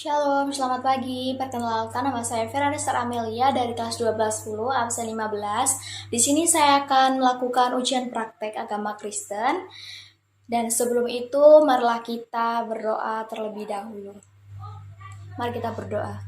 Shalom, selamat pagi. Perkenalkan nama saya Vera Destar Amelia dari kelas 1210 absen 15. Di sini saya akan melakukan ujian praktek agama Kristen. Dan sebelum itu, marilah kita berdoa terlebih dahulu. Mari kita berdoa.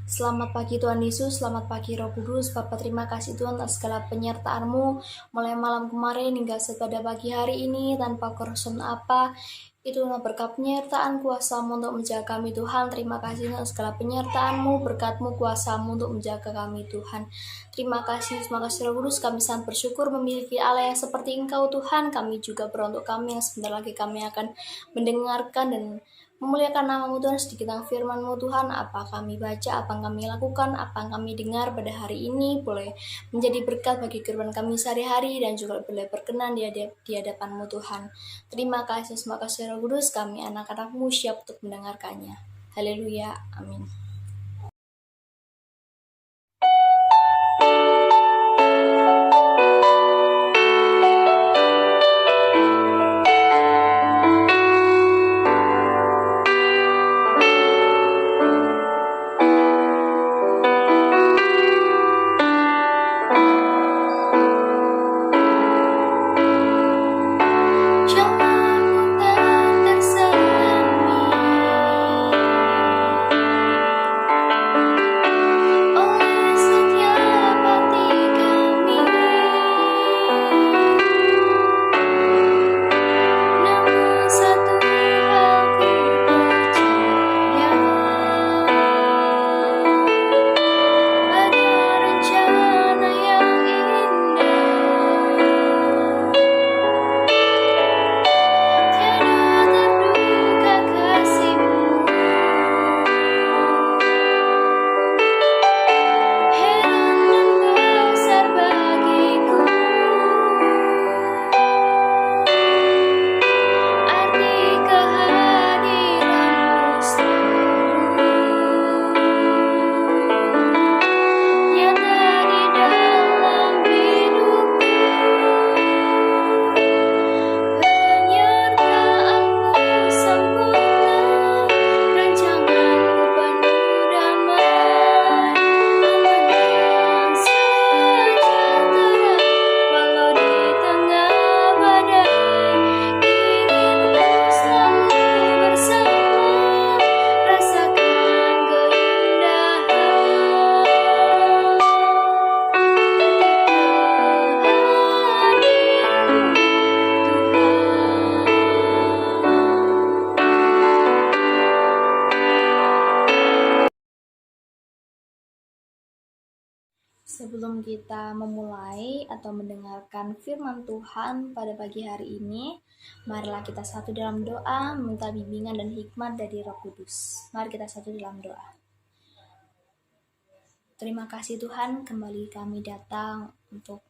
Selamat pagi Tuhan Yesus, selamat pagi Roh Kudus. Bapa, terima kasih Tuhan atas segala penyertaan-Mu mulai malam kemarin hingga pada pagi hari ini tanpa kerusuhan apa. Itulah berkat penyertaan kuasa-Mu untuk menjaga kami Tuhan. Terima kasih atas segala penyertaan-Mu, berkat-Mu, kuasa-Mu untuk menjaga kami Tuhan. Terima kasih Roh Kudus, kami sangat bersyukur memiliki Allah yang seperti Engkau Tuhan. Kami juga berdoa untuk kami yang sebentar lagi kami akan mendengarkan dan memuliakan nama-Mu Tuhan. Sedikit tentang firman-Mu Tuhan, apa kami baca, apa yang kami lakukan, apa yang kami dengar pada hari ini boleh menjadi berkat bagi kehidupan kami sehari-hari dan juga boleh berkenan di hadapan-Mu Tuhan. Terima kasih Roh Kudus, kami anak-anak-Mu siap untuk mendengarkannya. Haleluya, amin. Sebelum kita memulai atau mendengarkan firman Tuhan pada pagi hari ini, marilah kita satu dalam doa, meminta bimbingan dan hikmat dari Roh Kudus. Mari kita satu dalam doa. Terima kasih Tuhan, kembali kami datang untuk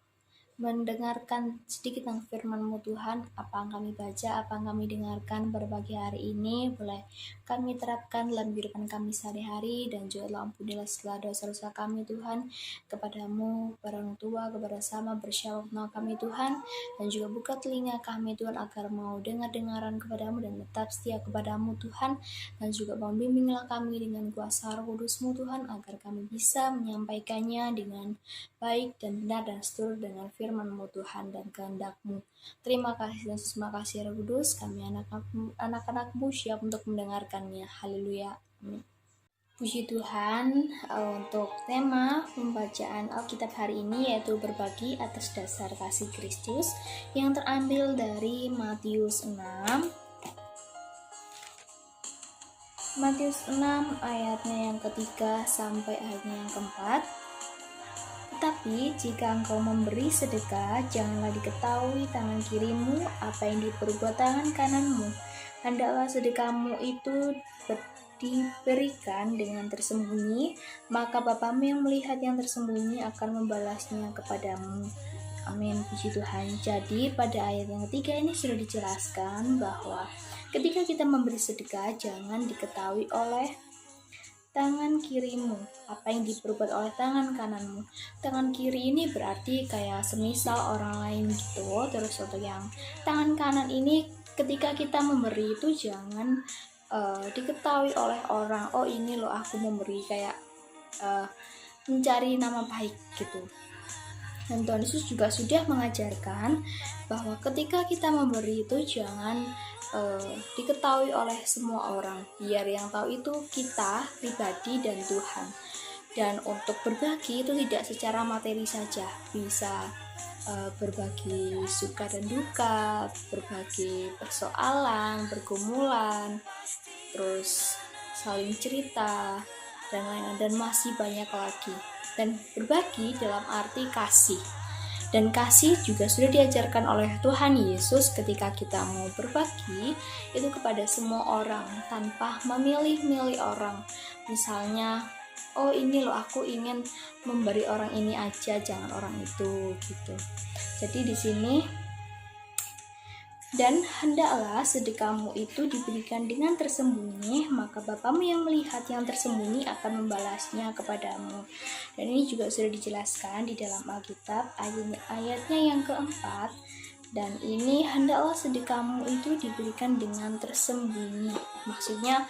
mendengarkan sedikit tentang firman-Mu Tuhan. Apa yang kami baca, apa yang kami dengarkan pada pagi hari ini boleh kami terapkan dalam kehidupan kami sehari-hari, dan juga ampunilah segala dosa-dosa kami Tuhan. Kepadamu, para orang tua, kepada sama bersyawarah kami Tuhan, dan juga buka telinga kami Tuhan agar mau dengar-dengaran kepadamu dan tetap setia kepadamu Tuhan, dan juga membimbinglah kami dengan kuasa Roh Kudus-Mu Tuhan agar kami bisa menyampaikannya dengan baik dan benar dan seturut dengan firman-Mu Tuhan dan kehendak-Mu. Terima kasih Yesus, terima kasih Roh Kudus, kami anak-anak-Mu siap untuk mendengarkannya. Haleluya, amin. Puji Tuhan. Untuk tema pembacaan Alkitab hari ini yaitu berbagi atas dasar kasih Kristus, yang terambil dari Matius 6 ayatnya yang ketiga sampai ayatnya yang keempat. Tetapi jika engkau memberi sedekah, janganlah diketahui tangan kirimu apa yang diperbuat tangan kananmu. Hendaklah sedekahmu itu diberikan dengan tersembunyi, maka Bapamu yang melihat yang tersembunyi akan membalasnya kepadamu. Amin, puji Tuhan. Jadi pada ayat yang ketiga ini sudah dijelaskan bahwa ketika kita memberi sedekah, jangan diketahui oleh tangan kirimu apa yang diperbuat oleh tangan kananmu. Tangan kiri ini berarti kayak semisal orang lain gitu. Terus untuk yang tangan kanan ini, ketika kita memberi itu jangan diketahui oleh orang, oh ini loh aku memberi, kayak mencari nama baik gitu. Dan Tuhan Yesus juga sudah mengajarkan bahwa ketika kita memberi itu jangan diketahui oleh semua orang, biar yang tahu itu kita pribadi dan Tuhan. Dan untuk berbagi itu tidak secara materi saja, bisa berbagi suka dan duka, berbagi persoalan, pergumulan, terus saling cerita dan lain-lain, dan masih banyak lagi. Dan berbagi dalam arti kasih, dan kasih juga sudah diajarkan oleh Tuhan Yesus ketika kita mau berbagi itu kepada semua orang tanpa memilih-milih orang. Misalnya, oh ini loh aku ingin memberi orang ini aja, jangan orang itu gitu. Jadi di sini, dan hendaklah sedekahmu itu diberikan dengan tersembunyi, maka Bapamu yang melihat yang tersembunyi akan membalasnya kepadamu. Dan ini juga sudah dijelaskan di dalam Alkitab ayatnya yang keempat. Dan ini hendaklah sedekahmu itu diberikan dengan tersembunyi. Maksudnya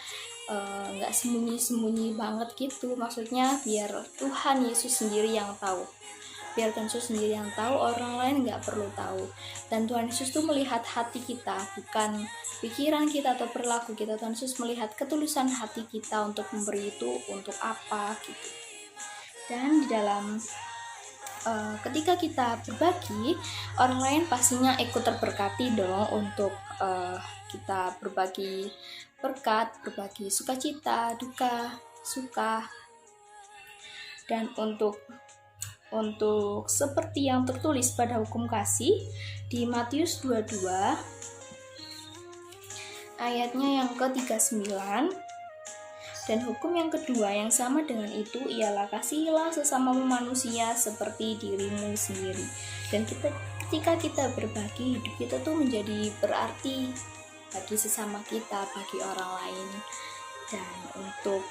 nggak sembunyi-sembunyi banget gitu. Maksudnya biar Tuhan Yesus sendiri yang tahu. Biar Tuhan Yesus sendiri yang tahu, orang lain nggak perlu tahu. Dan Tuhan Yesus tuh melihat hati kita, bukan pikiran kita atau perilaku kita. Tuhan Yesus melihat ketulusan hati kita untuk memberi itu untuk apa gitu. Dan di dalam ketika kita berbagi, orang lain pastinya ikut terberkati dong untuk kita berbagi berkat, berbagi sukacita, duka, suka. Dan untuk seperti yang tertulis pada hukum kasih di Matius 22 ayatnya yang ke-39, dan hukum yang kedua yang sama dengan itu ialah kasihilah sesamamu manusia seperti dirimu sendiri. Dan ketika kita berbagi, hidup kita tuh menjadi berarti bagi sesama kita, bagi orang lain. Dan untuk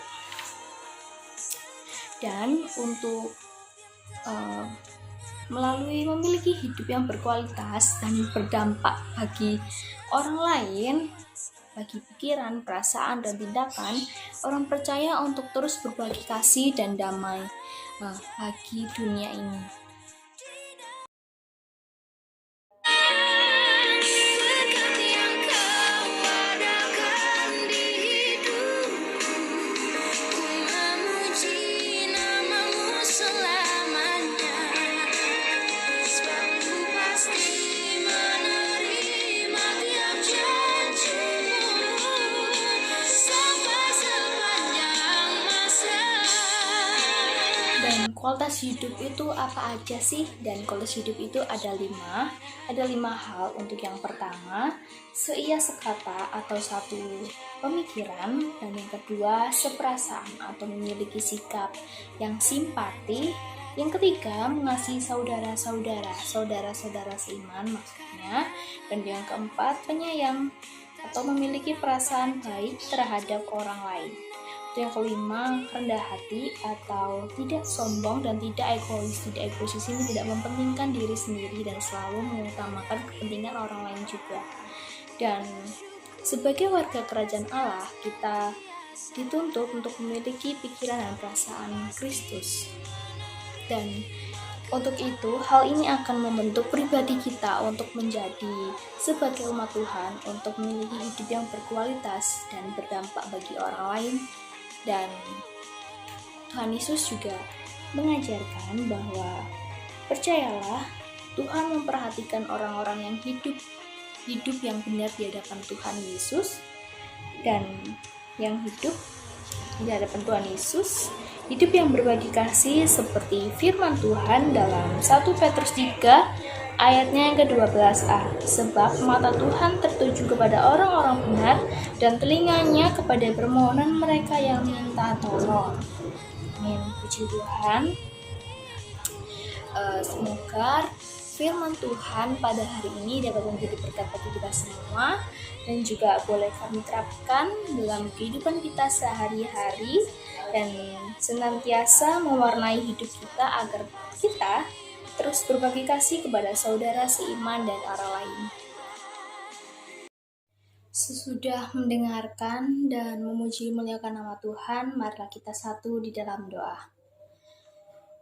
melalui memiliki hidup yang berkualitas dan berdampak bagi orang lain, bagi pikiran, perasaan, dan tindakan, orang percaya untuk terus berbagi kasih dan damai bagi dunia ini. Dan kualitas hidup itu apa aja sih? Dan kualitas hidup itu ada lima hal. Untuk yang pertama, seia sekata atau satu pemikiran. Dan yang kedua, seperasaan atau memiliki sikap yang simpati. Yang ketiga, mengasihi saudara-saudara seiman maksudnya. Dan yang keempat, penyayang atau memiliki perasaan baik terhadap orang lain. Yang kelima, rendah hati atau tidak sombong dan tidak egois. Tidak egois di sini tidak mementingkan diri sendiri dan selalu mengutamakan kepentingan orang lain juga. Dan sebagai warga kerajaan Allah, kita dituntut untuk memiliki pikiran dan perasaan Kristus. Dan untuk itu, hal ini akan membentuk pribadi kita untuk menjadi sebagai umat Tuhan, untuk memiliki hidup yang berkualitas dan berdampak bagi orang lain. Dan Tuhan Yesus juga mengajarkan bahwa percayalah, Tuhan memperhatikan orang-orang yang hidup yang benar di hadapan Tuhan Yesus, dan yang hidup di hadapan Tuhan Yesus, hidup yang berbagi kasih seperti firman Tuhan dalam 1 Petrus 3 ayatnya yang ke-12a. Sebab mata Tuhan tertuju kepada orang-orang benar dan telinganya kepada permohonan mereka yang minta tolong. Amin. Puji Tuhan. Semoga firman Tuhan pada hari ini dapat menjadi berkat bagi kita semua, dan juga boleh kami terapkan dalam kehidupan kita sehari-hari dan senantiasa mewarnai hidup kita agar kita terus berbagi kasih kepada saudara seiman dan orang lain. Sesudah mendengarkan dan memuji muliakan nama Tuhan, marilah kita satu di dalam doa.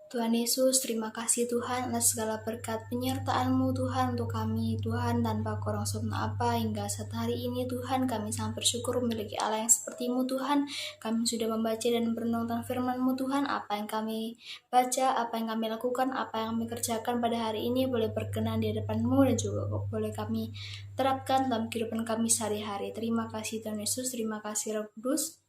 Tuhan Yesus, terima kasih Tuhan atas segala berkat penyertaan-Mu Tuhan untuk kami. Tuhan, tanpa korong sempurna apa hingga saat hari ini Tuhan, kami sangat bersyukur memiliki Allah yang seperti-Mu Tuhan. Kami sudah membaca dan merenung tentang firman-Mu Tuhan. Apa yang kami baca, apa yang kami lakukan, apa yang kami kerjakan pada hari ini boleh berkenan di hadapan-Mu dan juga boleh kami terapkan dalam kehidupan kami sehari-hari. Terima kasih Tuhan Yesus, terima kasih Roh Kudus.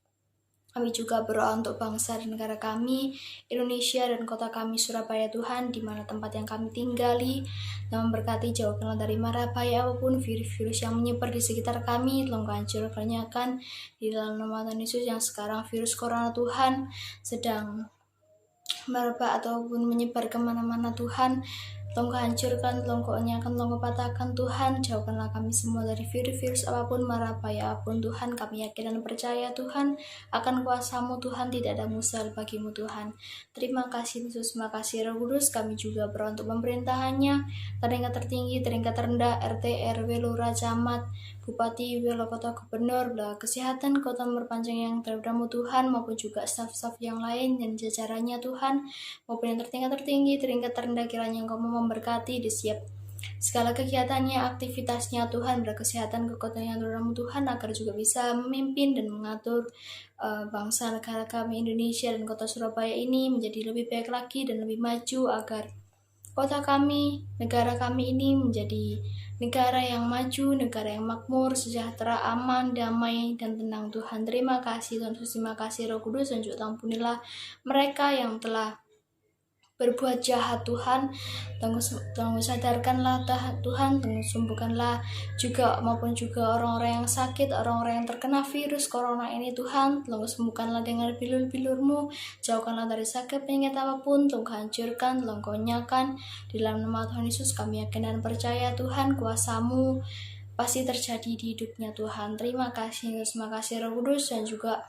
Kami juga berdoa untuk bangsa dan negara kami, Indonesia dan kota kami Surabaya Tuhan, di mana tempat yang kami tinggali, dan memberkati jauhkanlah dari mara bahaya apapun virus-virus yang menyebar di sekitar kami, tolong hancurkannya kan di dalam nama Tuhan Yesus yang sekarang virus corona Tuhan sedang merebak ataupun menyebar kemana-mana Tuhan. Tolong hancurkan, tolong konyakan, tolong patahkan Tuhan. Jauhkanlah kami semua dari virus-virus apapun, mara bahaya apapun Tuhan. Kami yakin dan percaya Tuhan akan kuasa-Mu Tuhan, tidak ada mustahil bagi-Mu Tuhan. Terima kasih Yesus, terima kasih Roh Kudus. Kami juga berdoa untuk pemerintahannya, tingkat tertinggi, tingkat terendah, RT, RW, Lurah, Camat, Bupati, Wali Kota, Gubernur, kesehatan kota memperpanjang yang terhadap-Mu Tuhan, maupun juga staf-staf yang lain dan jajarannya Tuhan, maupun yang tertingkat tertinggi, tingkat terendah, kiranya Engkau memberkati di setiap segala kegiatannya, aktivitasnya Tuhan, berkesehatan kekuatan yang terhadap-Mu Tuhan, agar juga bisa memimpin dan mengatur bangsa negara kami Indonesia dan kota Surabaya ini menjadi lebih baik lagi dan lebih maju, agar kota kami, negara kami ini menjadi negara yang maju, negara yang makmur, sejahtera, aman, damai, dan tenang Tuhan. Terima kasih Tuhan Yesus, terima kasih Roh Kudus, dan juga ampunilah mereka yang telah berbuat jahat Tuhan. Tolong sadarkanlah Tuhan, tolong sembuhkanlah juga maupun juga orang-orang yang sakit, orang-orang yang terkena virus corona ini Tuhan. Tolong sembuhkanlah dengan bilur-bilur-Mu, jauhkanlah dari sakit penyakit apapun, tolong hancurkan, tolong konyakan. Di dalam nama Tuhan Yesus kami yakin dan percaya Tuhan, kuasa-Mu pasti terjadi di hidupnya Tuhan. Terima kasih Yesus, terima kasih Roh Kudus, dan juga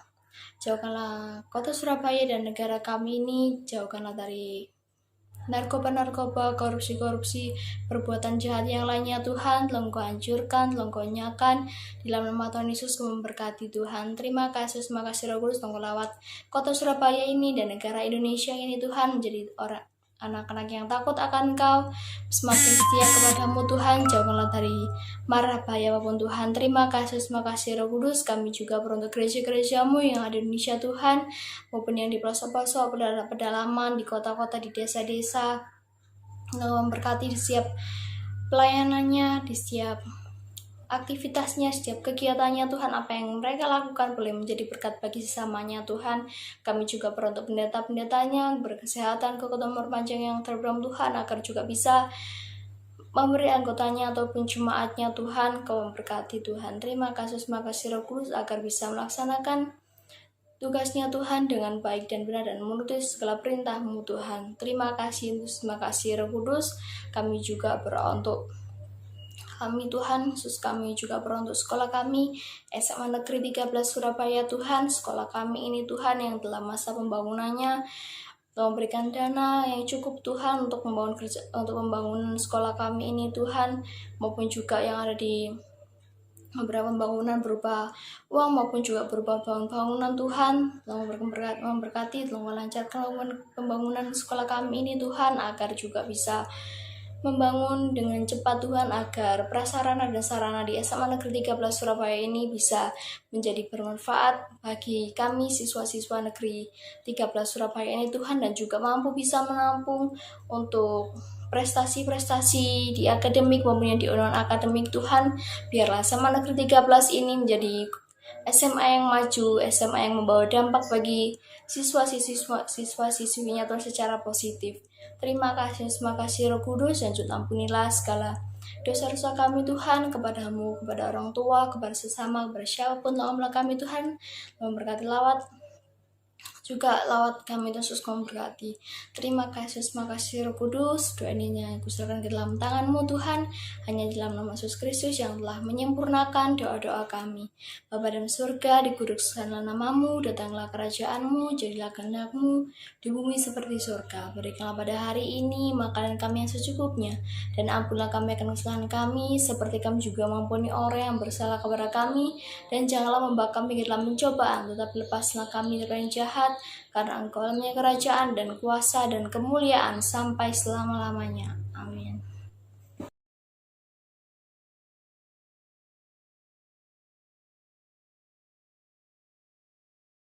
jauhkanlah kota Surabaya dan negara kami ini, jauhkanlah dari narkoba, korupsi, perbuatan jahat yang lainnya Tuhan. Tolong Kau hancurkan, tolong Kau nyakan. Di dalam nama Tuhan Yesus Kau memberkati Tuhan. Terima kasih Roh Kudus, tolong Kau lawat kota Surabaya ini dan negara Indonesia ini Tuhan, menjadi anak-anak yang takut akan Kau, semakin setia kepada-Mu Tuhan. Jauhkanlah dari mara bahaya apapun Tuhan. Terima kasih Roh Kudus. Kami juga beruntuk gereja-gereja-Mu yang ada di Indonesia Tuhan, maupun yang di pelosok-pelosok, pedalaman, di kota-kota, di desa-desa. Memberkati di setiap pelayanannya, di setiap aktivitasnya, setiap kegiatannya Tuhan, apa yang mereka lakukan boleh menjadi berkat bagi sesamanya Tuhan. Kami juga beruntuk pendeta-pendetanya, berkesehatan, kekuatan berpanjang yang terberkati Tuhan, agar juga bisa memberi anggotanya ataupun jemaatnya Tuhan. Kau memberkati Tuhan. Terima kasih Roh Kudus, agar bisa melaksanakan tugasnya Tuhan dengan baik dan benar dan menuruti segala perintah-Mu Tuhan. Terima kasih Roh Kudus. Kami juga berdoa untuk kami Tuhan, Yesus, kami juga berdoa untuk sekolah kami, SMA Negeri 13 Surabaya Tuhan. Sekolah kami ini Tuhan yang dalam masa pembangunannya, Tolong berikan dana yang cukup Tuhan untuk membangun sekolah kami ini Tuhan, maupun juga yang ada di beberapa pembangunan berupa uang maupun juga berupa bangunan Tuhan. Tolong memberkati, tolong melancarkan pembangunan sekolah kami ini Tuhan, agar juga bisa membangun dengan cepat Tuhan, agar prasarana dan sarana di SMA Negeri 13 Surabaya ini bisa menjadi bermanfaat bagi kami siswa-siswa Negeri 13 Surabaya ini Tuhan, dan juga mampu bisa menampung untuk prestasi-prestasi di akademik maupun yang di non-akademik Tuhan. Biarlah SMA Negeri 13 ini menjadi SMA yang maju, SMA yang membawa dampak bagi siswa-siswinya Tuhan secara positif. Terima kasih Roh Kudus, dan juga ampunilah segala dosa-dosa kami Tuhan kepada-Mu, kepada orang tua, kepada sesama, kepada siapapun. Tolonglah kami Tuhan, memberkati lawat juga lawat kami Yesus memberkati. Terima kasih, Roh Kudus. Doa ini yang kuserahkan ke dalam tangan-Mu Tuhan, hanya di dalam nama Yesus Kristus yang telah menyempurnakan doa-doa kami. Bapa dalam surga, dikuduskanlah nama-Mu, datanglah kerajaan-Mu, jadilah kehendak-Mu di bumi seperti surga. Berikanlah pada hari ini makanan kami yang secukupnya, dan ampunlah kami akan kesalahan kami, seperti kami juga mengampuni orang yang bersalah kepada kami, dan janganlah membawa kami ke dalam pencobaan, tetapi lepaslah kami dari yang jahat, karena Engkau punya kerajaan dan kuasa dan kemuliaan sampai selama-lamanya.